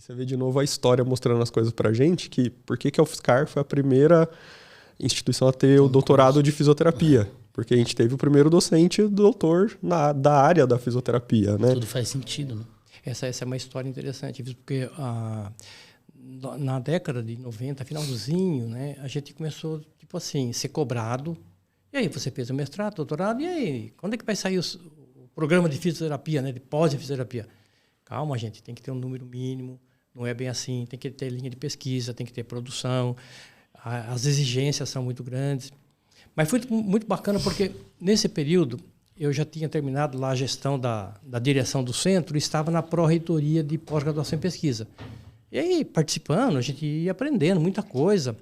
você vê de novo a história mostrando as coisas pra gente, que por que a UFSCar foi a primeira instituição a ter o doutorado de fisioterapia. Porque a gente teve o primeiro docente doutor da área da fisioterapia, né? Tudo faz sentido, né? Essa é uma história interessante, porque na década de 90, finalzinho, né, a gente começou, tipo assim, ser cobrado. E aí, você fez o mestrado, doutorado, e aí, quando é que vai sair o programa de fisioterapia, né, de pós-fisioterapia? Calma, gente, tem que ter um número mínimo, não é bem assim, tem que ter linha de pesquisa, tem que ter produção, as exigências são muito grandes. Mas foi muito bacana porque, nesse período, eu já tinha terminado lá a gestão da direção do centro e estava na pró-reitoria de pós-graduação em pesquisa. E aí, participando, a gente ia aprendendo muita coisa.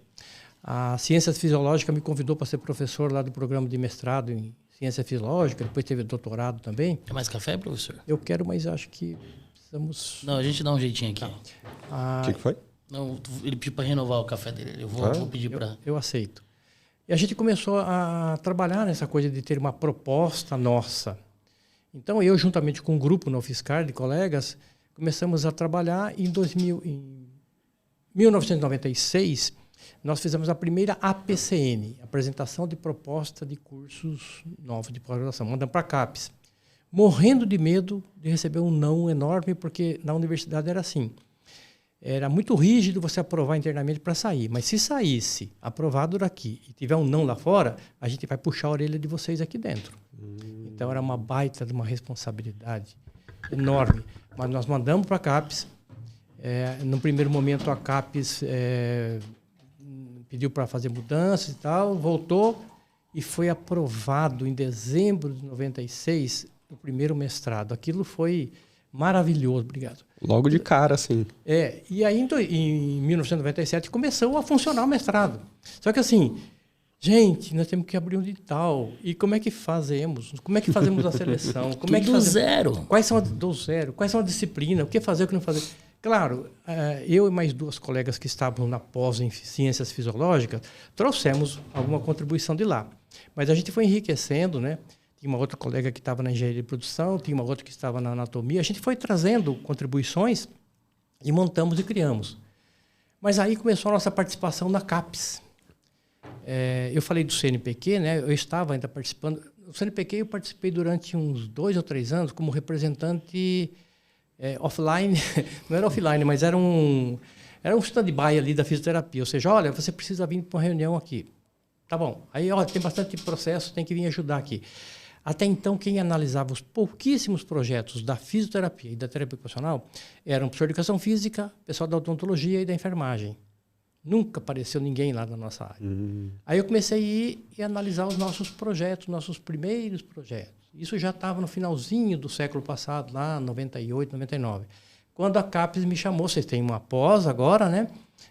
A Ciências Fisiológicas me convidou para ser professor lá do programa de mestrado em Ciência Fisiológica, depois teve doutorado também. Quer mais café, professor? Eu quero, mas acho que precisamos... Não, a gente dá um jeitinho aqui. Tá. O que foi? Não, ele pediu para renovar o café dele. Eu vou pedir para... Eu aceito. E a gente começou a trabalhar nessa coisa de ter uma proposta nossa. Então, eu, juntamente com um grupo na UFSCar de colegas, começamos a trabalhar em 1996, nós fizemos a primeira APCN, Apresentação de Proposta de Cursos Novos de Pós-Graduação, mandamos para a CAPES, morrendo de medo de receber um não enorme, porque na universidade era assim, era muito rígido você aprovar internamente para sair, mas se saísse aprovado daqui e tiver um não lá fora, a gente vai puxar a orelha de vocês aqui dentro. Então era uma baita de uma responsabilidade enorme. Mas nós mandamos para a CAPES. No primeiro momento a CAPES pediu para fazer mudanças e tal, voltou e foi aprovado em dezembro de 96 o primeiro mestrado. Aquilo foi maravilhoso, obrigado. Logo de cara, assim. E aí em 1997 começou a funcionar o mestrado. Só que assim, gente, nós temos que abrir um edital. E como é que fazemos? Como é que fazemos a seleção? Como é que fazemos? Zero. Quais são as disciplinas? O que fazer, o que não fazer? Claro, eu e mais duas colegas que estavam na pós em Ciências Fisiológicas, trouxemos alguma contribuição de lá. Mas a gente foi enriquecendo, né? Tinha uma outra colega que estava na engenharia de produção, tinha uma outra que estava na anatomia. A gente foi trazendo contribuições e montamos e criamos. Mas aí começou a nossa participação na CAPES. Eu falei do CNPq, né? Eu estava ainda participando. O CNPq eu participei durante uns 2 ou 3 anos como representante offline. Não era offline, mas era um stand-by ali da fisioterapia. Ou seja, olha, você precisa vir para uma reunião aqui. Tá bom. Aí, olha, tem bastante processo, tem que vir ajudar aqui. Até então, quem analisava os pouquíssimos projetos da fisioterapia e da terapia ocupacional eram o professor de educação física, pessoal da odontologia e da enfermagem. Nunca apareceu ninguém lá na nossa área. Aí eu comecei a ir e analisar os nossos projetos, nossos primeiros projetos. Isso já estava no finalzinho do século passado, lá 98, 99. Quando a CAPES me chamou, vocês têm uma pós agora, né?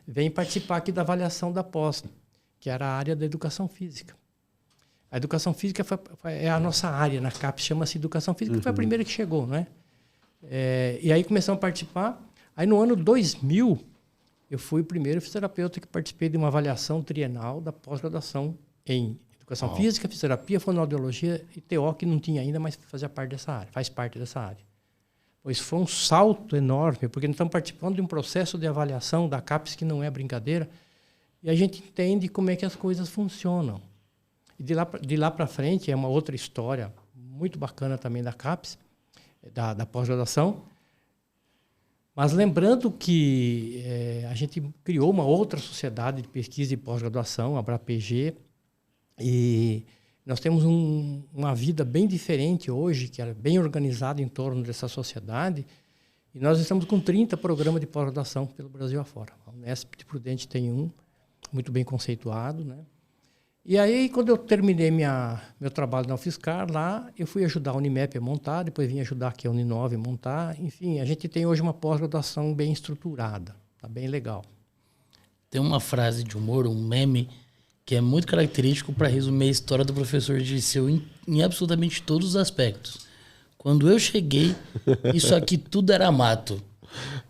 Vem participar aqui da avaliação da pós, que era a área da educação física. A educação física é a nossa área na CAPES, chama-se educação física, que foi a primeira que chegou, né? E aí começamos a participar. Aí no ano 2000, eu fui o primeiro fisioterapeuta que participei de uma avaliação trienal da pós-graduação em educação física, fisioterapia, fonoaudiologia e TO, que não tinha ainda, mas fazia parte dessa área, faz parte dessa área. Pois foi um salto enorme, porque nós estamos participando de um processo de avaliação da CAPES que não é brincadeira, e a gente entende como é que as coisas funcionam. E de lá para frente é uma outra história muito bacana também da CAPES, da pós-graduação. Mas lembrando que a gente criou uma outra sociedade de pesquisa e pós-graduação, a ABRAPG, e nós temos uma vida bem diferente hoje, que é bem organizada em torno dessa sociedade, e nós estamos com 30 programas de pós-graduação pelo Brasil afora. A Unesp de Prudente tem um, muito bem conceituado, né? E aí, quando eu terminei meu trabalho na UFSCar, lá eu fui ajudar a Unimep a montar, depois vim ajudar aqui a Uninove a montar. Enfim, a gente tem hoje uma pós-graduação bem estruturada, tá bem legal. Tem uma frase de humor, um meme, que é muito característico para resumir a história do professor Dirceu em absolutamente todos os aspectos. Quando eu cheguei, isso aqui tudo era mato.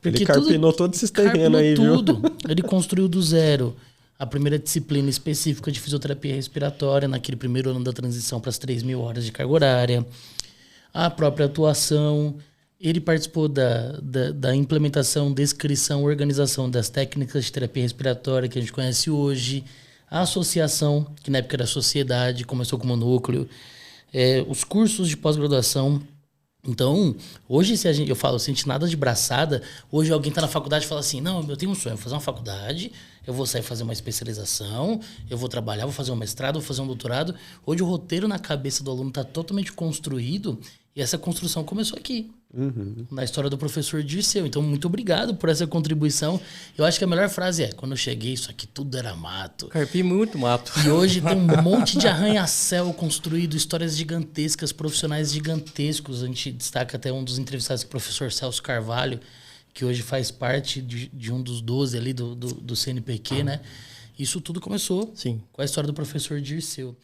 Porque ele carpinou todos esses terrenos aí, tudo. Viu? Ele construiu do zero a primeira disciplina específica de fisioterapia respiratória, naquele primeiro ano da transição para as 3.000 horas de carga horária, a própria atuação, Ele participou da implementação, descrição, organização das técnicas de terapia respiratória que a gente conhece hoje, a associação, que na época era a sociedade, começou como núcleo, os cursos de pós-graduação. Então, hoje, eu falo, sente nada de braçada. Hoje alguém está na faculdade e fala assim, não, eu tenho um sonho, vou fazer uma faculdade, eu vou sair fazer uma especialização, eu vou trabalhar, vou fazer um mestrado, vou fazer um doutorado. Hoje o roteiro na cabeça do aluno está totalmente construído e essa construção começou aqui, na história do professor Dirceu. Então, muito obrigado por essa contribuição. Eu acho que a melhor frase é, quando eu cheguei, isso aqui tudo era mato. Carpi muito mato. E hoje tem um monte de arranha-céu construído, histórias gigantescas, profissionais gigantescos. A gente destaca até um dos entrevistados, o professor Celso Carvalho, que hoje faz parte de um dos 12 ali do CNPq, né? Isso tudo começou Sim. com a história do professor Dirceu.